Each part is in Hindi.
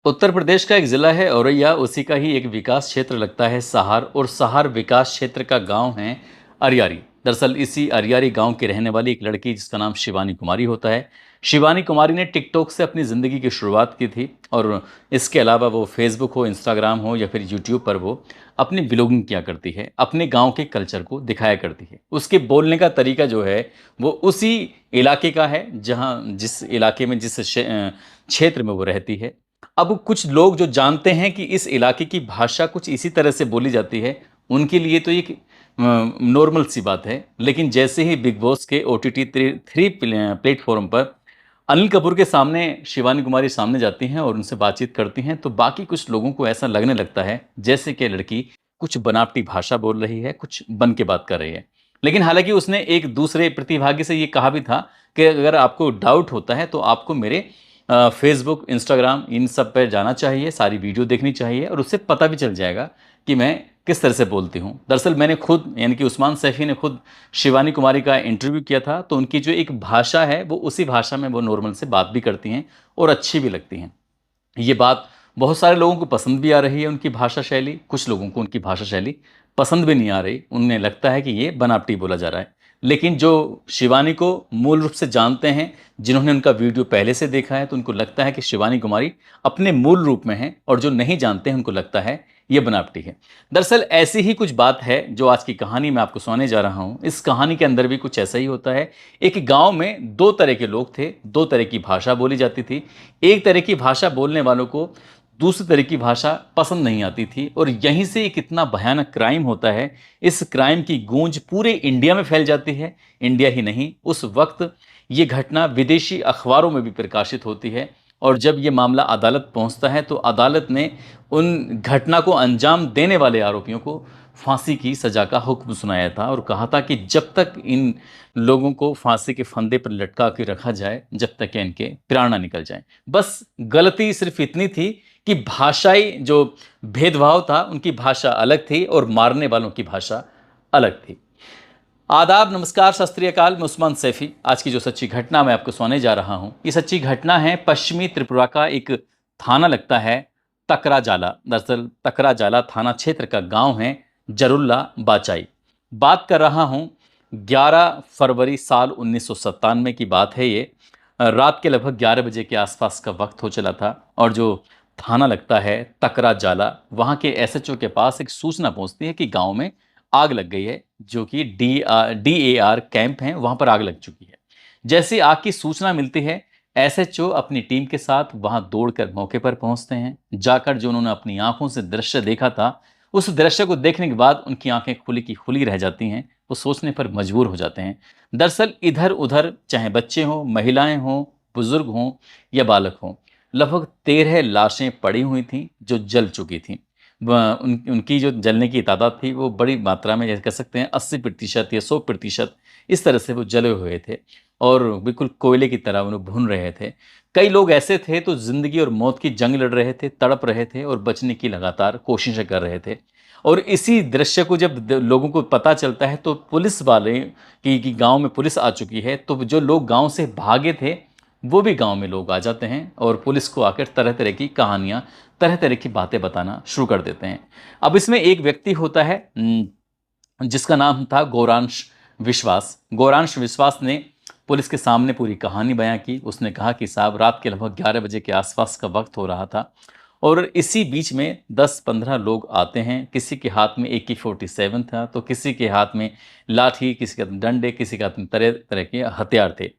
उत्तर प्रदेश का एक ज़िला है औरैया, उसी का ही एक विकास क्षेत्र लगता है सहार, और सहार विकास क्षेत्र का गांव है अरियारी। दरअसल इसी अरियारी गांव की रहने वाली एक लड़की जिसका नाम शिवानी कुमारी होता है। शिवानी कुमारी ने टिकटॉक से अपनी ज़िंदगी की शुरुआत की थी, और इसके अलावा वो फेसबुक हो, इंस्टाग्राम हो या फिर यूट्यूब पर वो अपनी ब्लॉगिंग किया करती है, अपने गाँव के कल्चर को दिखाया करती है। उसके बोलने का तरीका जो है वो उसी इलाके का है, जहाँ जिस इलाके में क्षेत्र में वो रहती है। अब कुछ लोग जो जानते हैं कि इस इलाके की भाषा कुछ इसी तरह से बोली जाती है, उनके लिए तो एक नॉर्मल सी बात है। लेकिन जैसे ही बिग बॉस के ओटीटी थ्री प्लेटफॉर्म पर अनिल कपूर के सामने शिवानी कुमारी सामने जाती हैं और उनसे बातचीत करती हैं, तो बाकी कुछ लोगों को ऐसा लगने लगता है जैसे कि लड़की कुछ बनावटी भाषा बोल रही है, कुछ बन के बात कर रही है। लेकिन हालांकि उसने एक दूसरे प्रतिभागी से ये कहा भी था कि अगर आपको डाउट होता है तो आपको मेरे फेसबुक, इंस्टाग्राम इन सब पे जाना चाहिए, सारी वीडियो देखनी चाहिए और उससे पता भी चल जाएगा कि मैं किस तरह से बोलती हूँ। दरअसल मैंने खुद, यानी कि उस्मान सैफ़ी ने खुद शिवानी कुमारी का इंटरव्यू किया था, तो उनकी जो एक भाषा है वो उसी भाषा में वो नॉर्मल से बात भी करती हैं और अच्छी भी लगती हैं। ये बात बहुत सारे लोगों को पसंद भी आ रही है उनकी भाषा शैली, कुछ लोगों को उनकी भाषा शैली पसंद भी नहीं आ रही, उन्हें लगता है कि ये बनावटी बोला जा रहा है। लेकिन जो शिवानी को मूल रूप से जानते हैं, जिन्होंने उनका वीडियो पहले से देखा है, तो उनको लगता है कि शिवानी कुमारी अपने मूल रूप में हैं, और जो नहीं जानते हैं उनको लगता है ये बनावटी है। दरअसल ऐसी ही कुछ बात है जो आज की कहानी मैं आपको सुनाने जा रहा हूँ। इस कहानी के अंदर भी कुछ ऐसा ही होता है। एक गाँव में 2 तरह के लोग थे, 2 तरह की भाषा बोली जाती थी। एक तरह की भाषा बोलने वालों को दूसरी तरह की भाषा पसंद नहीं आती थी, और यहीं से एक इतना भयानक क्राइम होता है। इस क्राइम की गूंज पूरे इंडिया में फैल जाती है। इंडिया ही नहीं, उस वक्त ये घटना विदेशी अखबारों में भी प्रकाशित होती है, और जब ये मामला अदालत पहुंचता है तो अदालत ने उन घटना को अंजाम देने वाले आरोपियों को फांसी की सजा का हुक्म सुनाया था, और कहा था कि जब तक इन लोगों को फांसी के फंदे पर लटका के रखा जाए, जब तक कि इनके प्राण ना निकल जाएं। बस गलती सिर्फ इतनी थी कि भाषाई जो भेदभाव था, उनकी भाषा अलग थी और मारने वालों की भाषा अलग थी। आदाब, नमस्कार, सत श्री अकाल। मैं उस्मान सैफी। आज की जो सच्ची घटना मैं आपको सुनाने जा रहा हूँ, ये सच्ची घटना है पश्चिमी त्रिपुरा का एक थाना लगता है तकरा जाला। दरअसल तकरा जाला थाना क्षेत्र का गांव है जरुल्ला बाचाई। बात कर रहा हूँ 11 फरवरी साल 1997 की बात है ये। रात के लगभग 11 बजे के आसपास का वक्त हो चला था, और जो थाना लगता है तकरा जाला, वहाँ के एसएचओ के पास एक सूचना पहुँचती है कि गांव में आग लग गई है, जो कि DAR कैंप है, वहाँ पर आग लग चुकी है। जैसे आग की सूचना मिलती है, एसएचओ अपनी टीम के साथ वहाँ दौड़कर मौके पर पहुँचते हैं। जाकर जो उन्होंने अपनी आंखों से दृश्य देखा था, उस दृश्य को देखने के बाद उनकी आंखें खुली की खुली रह जाती हैं। वो सोचने पर मजबूर हो जाते हैं। दरअसल इधर उधर चाहे बच्चे हों, महिलाएं हों, बुजुर्ग हों या बालक हों, लगभग 13 लाशें पड़ी हुई थीं जो जल चुकी थीं। उनकी जो जलने की तादाद थी वो बड़ी मात्रा में, जैसे कह सकते हैं 80% या 100% इस तरह से वो जले हुए थे, और बिल्कुल कोयले की तरह उन्हें भून रहे थे। कई लोग ऐसे थे तो जिंदगी और मौत की जंग लड़ रहे थे, तड़प रहे थे और बचने की लगातार कोशिशें कर रहे थे। और इसी दृश्य को जब लोगों को पता चलता है तो पुलिस वाले कि गांव में पुलिस आ चुकी है, तो जो लोग गांव से भागे थे वो भी गांव में लोग आ जाते हैं, और पुलिस को आकर तरह तरह की कहानियां, तरह तरह की बातें बताना शुरू कर देते हैं। अब इसमें एक व्यक्ति होता है जिसका नाम था गौरांश विश्वास। गौरांश विश्वास ने पुलिस के सामने पूरी कहानी बयां की। उसने कहा कि साहब, रात के लगभग 11 बजे के आसपास का वक्त हो रहा था, और इसी बीच में 10-15 लोग आते हैं। किसी के हाथ में AK-47 था, तो किसी के हाथ में लाठी, किसी के हाथ में डंडे, किसी के हाथ में तरह तरह के हथियार थे।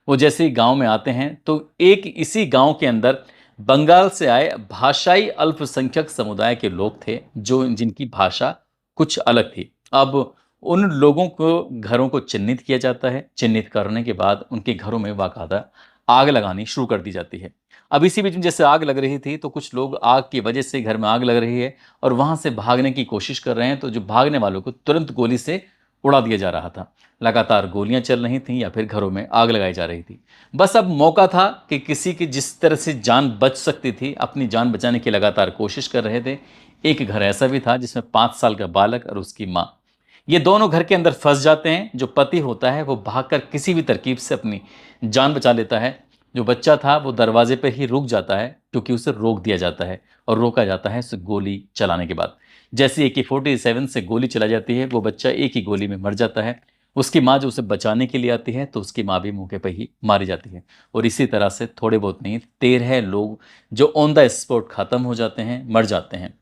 वो जैसे ही गांव में आते हैं तो एक इसी गांव के अंदर बंगाल से आए भाषाई अल्पसंख्यक समुदाय के लोग थे, जो जिनकी भाषा कुछ अलग थी। अब उन लोगों को घरों को चिन्हित किया जाता है। चिन्हित करने के बाद उनके घरों में बाकायदा आग लगानी शुरू कर दी जाती है। अब इसी बीच में जैसे आग लग रही थी, तो कुछ लोग आग की वजह से, घर में आग लग रही है और वहां से भागने की कोशिश कर रहे हैं, तो जो भागने वालों को तुरंत गोली से उड़ा दिया जा रहा था। लगातार गोलियां चल रही थीं या फिर घरों में आग लगाई जा रही थी। बस अब मौका था कि किसी की जिस तरह से जान बच सकती थी, अपनी जान बचाने की लगातार कोशिश कर रहे थे। एक घर ऐसा भी था जिसमें 5 साल का बालक और उसकी माँ, ये दोनों घर के अंदर फंस जाते हैं। जो पति होता है वो भागकर किसी भी तरकीब से अपनी जान बचा लेता है, जो बच्चा था वो दरवाजे पर ही रुक जाता है क्योंकि उसे रोक दिया जाता है और रोका जाता है उसे गोली चलाने के बाद। जैसे AK-47 से गोली चला जाती है वो बच्चा एक ही गोली में मर जाता है। उसकी माँ जो उसे बचाने के लिए आती है तो उसकी माँ भी मौके पर ही मारी जाती है। और इसी तरह से थोड़े बहुत नहीं 13 लोग जो ऑन द स्पॉट खत्म हो जाते हैं, मर जाते हैं।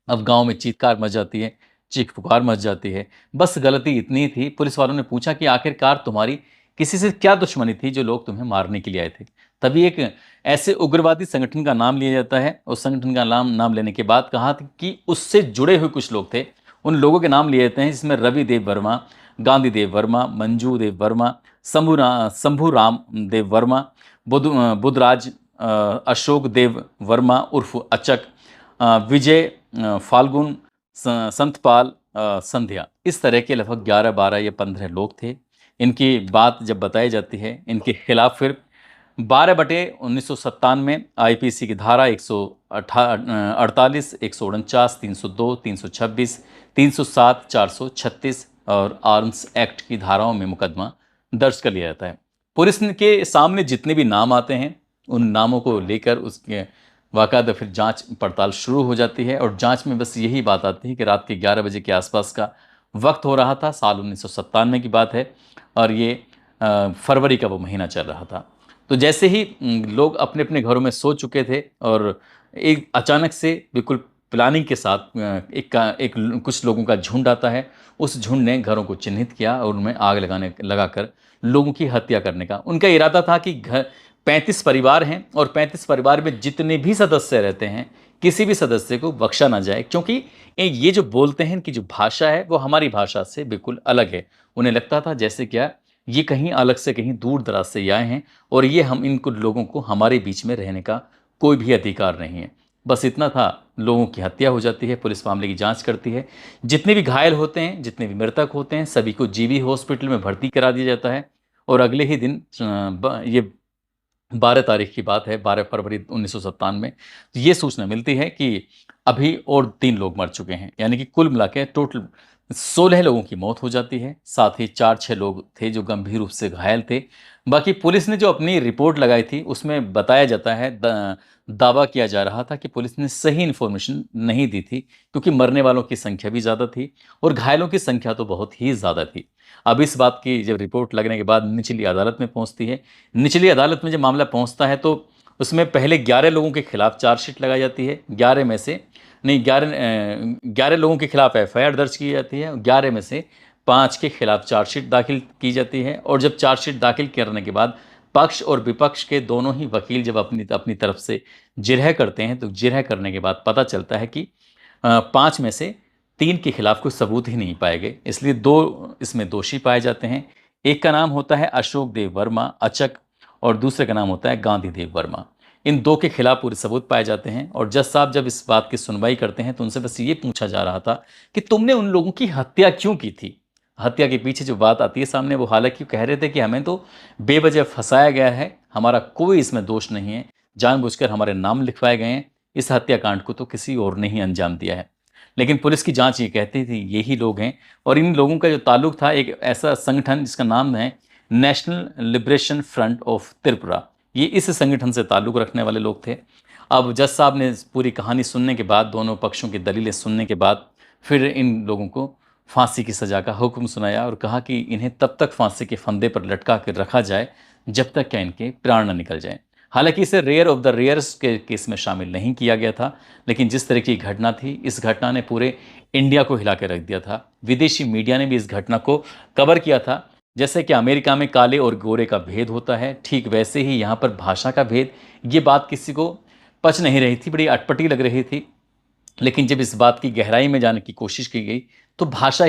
अब गांव में चीत्कार मच जाती है, चीख पुकार मच जाती है। बस गलती इतनी थी, पुलिस वालों ने पूछा कि आखिरकार तुम्हारी किसी से क्या दुश्मनी थी जो लोग तुम्हें मारने के लिए आए थे। तभी एक ऐसे उग्रवादी संगठन का नाम लिया जाता है। उस संगठन का नाम लेने के बाद कहा कि उससे जुड़े हुए कुछ लोग थे, उन लोगों के नाम लिए जाते हैं जिसमें रवि देव वर्मा, गांधी देव वर्मा, मंजू देव वर्मा, शंभू राम देव वर्मा, बुधराज अशोक देव वर्मा उर्फ अचक, विजय फाल्गुन, संतपाल, संध्या, इस तरह के लगभग 11, 12 या 15 लोग थे। इनकी बात जब बताई जाती है, इनके खिलाफ फिर 12/1997 IPC की धारा 148, 149, 302, 326, 307, 436 और आर्म्स एक्ट की धाराओं में मुकदमा दर्ज कर लिया जाता है। पुलिस के सामने जितने भी नाम आते हैं उन नामों को लेकर उसके बाकायदा फिर जांच पड़ताल शुरू हो जाती है। और जांच में बस यही बात आती है कि रात के 11 बजे के आसपास का वक्त हो रहा था, साल 1997 की बात है, और ये फरवरी का वो महीना चल रहा था। तो जैसे ही लोग अपने अपने घरों में सो चुके थे और एक अचानक से बिल्कुल प्लानिंग के साथ एक कुछ लोगों का झुंड आता है। उस झुंड ने घरों को चिन्हित किया और उनमें आग लगाकर लोगों की हत्या करने का उनका इरादा था कि 35 परिवार हैं और 35 परिवार में जितने भी सदस्य रहते हैं किसी भी सदस्य को बख्शा ना जाए, क्योंकि ये जो बोलते हैं कि जो भाषा है वो हमारी भाषा से बिल्कुल अलग है। उन्हें लगता था जैसे क्या ये कहीं अलग से कहीं दूर दराज से आए हैं और ये हम इनको लोगों को हमारे बीच में रहने का कोई भी अधिकार नहीं है। बस इतना था, लोगों की हत्या हो जाती है। पुलिस मामले की जांच करती है। जितने भी घायल होते हैं, जितने भी मृतक होते हैं, सभी को जीबी हॉस्पिटल में भर्ती करा दिया जाता है। और अगले ही दिन ये 12 तारीख की बात है, 12 फरवरी 1997 में ये सूचना मिलती है कि अभी और 3 लोग मर चुके हैं, यानी कि कुल मिला के टोटल 16 लोगों की मौत हो जाती है। साथ ही 4-6 लोग थे जो गंभीर रूप से घायल थे। बाकी पुलिस ने जो अपनी रिपोर्ट लगाई थी उसमें बताया जाता है, दावा किया जा रहा था कि पुलिस ने सही इन्फॉर्मेशन नहीं दी थी, क्योंकि मरने वालों की संख्या भी ज़्यादा थी और घायलों की संख्या तो बहुत ही ज़्यादा थी। अब इस बात की जब रिपोर्ट लगने के बाद निचली अदालत में पहुंचती है, निचली अदालत में जब मामला पहुंचता है तो उसमें पहले 11 लोगों के खिलाफ चार्जशीट लगाई जाती है। 11 में से नहीं 11 लोगों के खिलाफ FIR दर्ज की जाती है। 11 में से 5 के खिलाफ चार्जशीट दाखिल की जाती है। और जब चार्जशीट दाखिल करने के बाद पक्ष और विपक्ष के दोनों ही वकील जब अपनी अपनी तरफ से जिरह करते हैं तो जिरह करने के बाद पता चलता है कि 5 में से 3 के खिलाफ कोई सबूत ही नहीं पाए गए, इसलिए 2 इसमें दोषी पाए जाते हैं। एक का नाम होता है अशोक देव वर्मा अचक और दूसरे का नाम होता है गांधी देव वर्मा। इन 2 के खिलाफ पूरे सबूत पाए जाते हैं। और जज साहब जब इस बात की सुनवाई करते हैं तो उनसे बस ये पूछा जा रहा था कि तुमने उन लोगों की हत्या क्यों की थी। हत्या के पीछे जो बात आती है सामने, वो हालांकि कह रहे थे कि हमें तो बेवजह फंसाया गया है, हमारा कोई इसमें दोष नहीं है, जानबूझकर हमारे नाम लिखवाए गए हैं, इस हत्याकांड को तो किसी और ने ही अंजाम दिया है। लेकिन पुलिस की जांच ये कहती थी यही लोग हैं। और इन लोगों का जो ताल्लुक था एक ऐसा संगठन जिसका नाम है national liberation front of Tripura, ये इस संगठन से ताल्लुक रखने वाले लोग थे। अब जज साहब ने पूरी कहानी सुनने के बाद, दोनों पक्षों की दलीलें सुनने के बाद फिर इन लोगों को फांसी की सज़ा का हुक्म सुनाया और कहा कि इन्हें तब तक फांसी के फंदे पर लटका कर रखा जाए जब तक क्या इनके प्राण न निकल जाएं। हालांकि इसे रेयर ऑफ द रेयर्स के केस में शामिल नहीं किया गया था, लेकिन जिस तरह की घटना थी, इस घटना ने पूरे इंडिया को हिला के रख दिया था। विदेशी मीडिया ने भी इस घटना को कवर किया था। जैसे कि अमेरिका में काले और गोरे का भेद होता है, ठीक वैसे ही यहाँ पर भाषा का भेद, ये बात किसी को पच नहीं रही थी, बड़ी अटपटी लग रही थी। लेकिन जब इस बात की गहराई में जाने की कोशिश की गई तो भाषा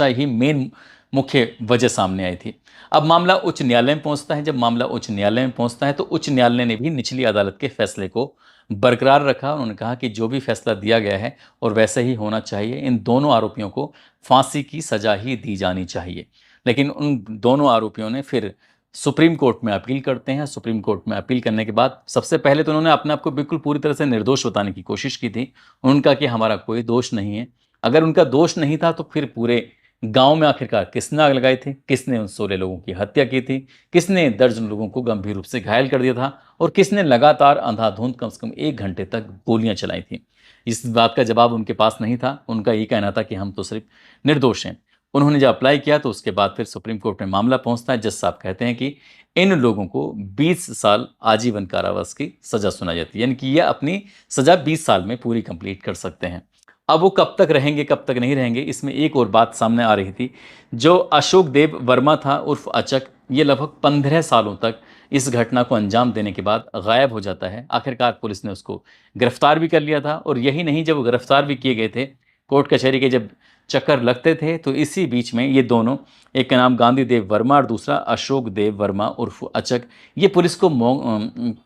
ही मेन मुख्य वजह सामने आई थी। अब मामला उच्च न्यायालय में पहुंचता है। जब मामला उच्च न्यायालय में पहुंचता है तो उच्च न्यायालय ने भी निचली अदालत के फैसले को बरकरार रखा। उन्होंने कहा कि जो भी फैसला दिया गया है और वैसा ही होना चाहिए, इन दोनों आरोपियों को फांसी की सजा ही दी जानी चाहिए। लेकिन उन दोनों आरोपियों ने फिर सुप्रीम कोर्ट में अपील करते हैं। सुप्रीम कोर्ट में अपील करने के बाद सबसे पहले तो उन्होंने अपने आप को बिल्कुल पूरी तरह से निर्दोष बताने की कोशिश की थी। उनका कि हमारा कोई दोष नहीं है। अगर उनका दोष नहीं था तो फिर पूरे गांव में आखिरकार किसने आग लगाई थी, किसने उन 16 लोगों की हत्या की थी, किसने दर्जन लोगों को गंभीर रूप से घायल कर दिया था और किसने लगातार अंधाधुंध कम से कम 1 घंटे तक गोलियां चलाई थी। इस बात का जवाब उनके पास नहीं था। उनका ये कहना था कि हम तो सिर्फ निर्दोष हैं। उन्होंने जब अप्लाई किया तो उसके बाद फिर सुप्रीम कोर्ट में मामला पहुंचता है। जज साहब कहते हैं कि इन लोगों को 20 साल आजीवन कारावास की सजा सुनाई जाती है, यानी कि यह अपनी सजा 20 साल में पूरी कंप्लीट कर सकते हैं। अब वो कब तक रहेंगे, कब तक नहीं रहेंगे, इसमें एक और बात सामने आ रही थी। जो अशोक देव वर्मा था उर्फ अचक, ये लगभग 15 सालों तक इस घटना को अंजाम देने के बाद गायब हो जाता है। आखिरकार पुलिस ने उसको गिरफ्तार भी कर लिया था और यही नहीं, जब वो गिरफ्तार भी किए गए थे, कोर्ट कचहरी के जब चक्कर लगते थे, तो इसी बीच में ये दोनों, एक का नाम गांधी देव वर्मा और दूसरा अशोक देव वर्मा उर्फ अचक, ये पुलिस को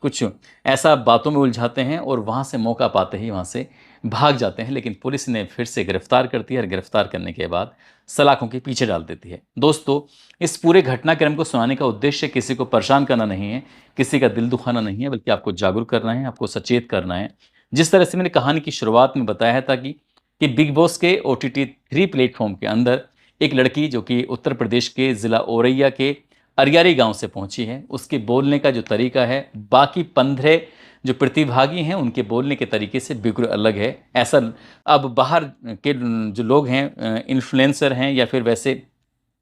कुछ ऐसा बातों में उलझाते हैं और वहाँ से मौका पाते ही वहाँ से भाग जाते हैं। लेकिन पुलिस ने फिर से गिरफ्तार करती है और गिरफ्तार करने के बाद सलाखों के पीछे डाल देती है। दोस्तों, इस पूरे घटनाक्रम को सुनाने का उद्देश्य किसी को परेशान करना नहीं है, किसी का दिल दुखाना नहीं है, बल्कि आपको जागरूक करना है, आपको सचेत करना है। जिस तरह से मैंने कहानी की शुरुआत में बताया था कि बिग बॉस के OTT 3 प्लेटफॉर्म के अंदर एक लड़की जो कि उत्तर प्रदेश के ज़िला औरैया के अरियारी गांव से पहुंची है, उसके बोलने का जो तरीका है बाकी 15 जो प्रतिभागी हैं उनके बोलने के तरीके से बिल्कुल अलग है। ऐसा अब बाहर के जो लोग हैं, इन्फ्लुएंसर हैं या फिर वैसे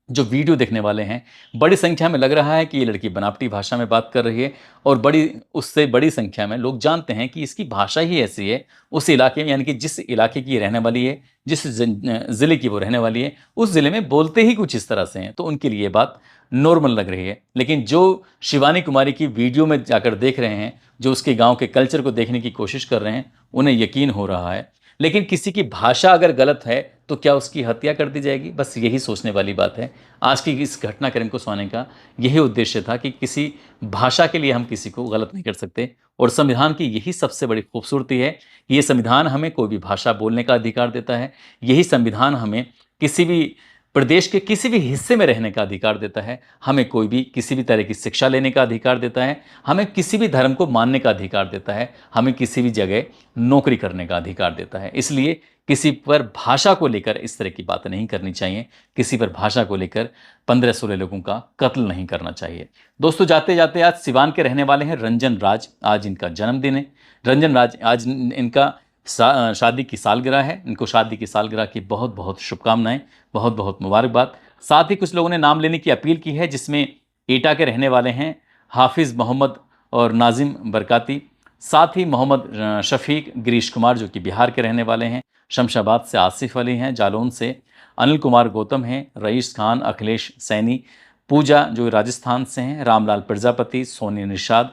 जो वीडियो देखने वाले हैं, बड़ी संख्या में लग रहा है कि ये लड़की बनावटी भाषा में बात कर रही है और उससे बड़ी संख्या में लोग जानते हैं कि इसकी भाषा ही ऐसी है उस इलाके में, यानी कि जिस इलाके की ये रहने वाली है, जिस ज़िले की वो रहने वाली है, उस ज़िले में बोलते ही कुछ इस तरह से हैं, तो उनके लिए ये बात नॉर्मल लग रही है। लेकिन जो शिवानी कुमारी की वीडियो में जाकर देख रहे हैं, जो उसके गाँव के कल्चर को देखने की कोशिश कर रहे हैं, उन्हें यकीन हो रहा है। लेकिन किसी की भाषा अगर गलत है तो क्या उसकी हत्या कर दी जाएगी? बस यही सोचने वाली बात है। आज की इस घटनाक्रम को सुनाने का यही उद्देश्य था कि किसी भाषा के लिए हम किसी को गलत नहीं कर सकते और संविधान की यही सबसे बड़ी खूबसूरती है कि ये संविधान हमें कोई भी भाषा बोलने का अधिकार देता है। यही संविधान हमें किसी भी प्रदेश के किसी भी हिस्से में रहने का अधिकार देता है, हमें कोई भी किसी भी तरह की शिक्षा लेने का अधिकार देता है, हमें किसी भी धर्म को मानने का अधिकार देता है, हमें किसी भी जगह नौकरी करने का अधिकार देता है। इसलिए किसी पर भाषा को लेकर इस तरह की बातें नहीं करनी चाहिए, किसी पर भाषा को लेकर 15-16 लोगों का कत्ल नहीं करना चाहिए। दोस्तों, जाते जाते आज सिवान के रहने वाले हैं रंजन राज, आज इनका जन्मदिन है। रंजन राज, आज इनका शादी की सालगिरह है। इनको शादी की सालगिरह की बहुत बहुत शुभकामनाएं, बहुत बहुत मुबारकबाद। साथ ही कुछ लोगों ने नाम लेने की अपील की है, जिसमें एटा के रहने वाले हैं हाफिज़ मोहम्मद और नाजिम बरकाती, साथ ही मोहम्मद शफीक, गिरीश कुमार जो कि बिहार के रहने वाले हैं, शमशाबाद से आसिफ अली हैं, जालौन से अनिल कुमार गौतम हैं, रईस खान, अखिलेश सैनी, पूजा जो राजस्थान से हैं, रामलाल प्रजापति, सोनी निषाद,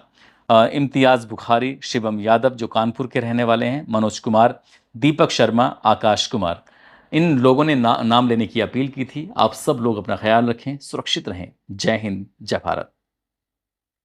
इम्तियाज़ बुखारी, शिवम यादव जो कानपुर के रहने वाले हैं, मनोज कुमार, दीपक शर्मा, आकाश कुमार, इन लोगों ने नाम लेने की अपील की थी। आप सब लोग अपना ख्याल रखें, सुरक्षित रहें। जय हिंद, जय भारत।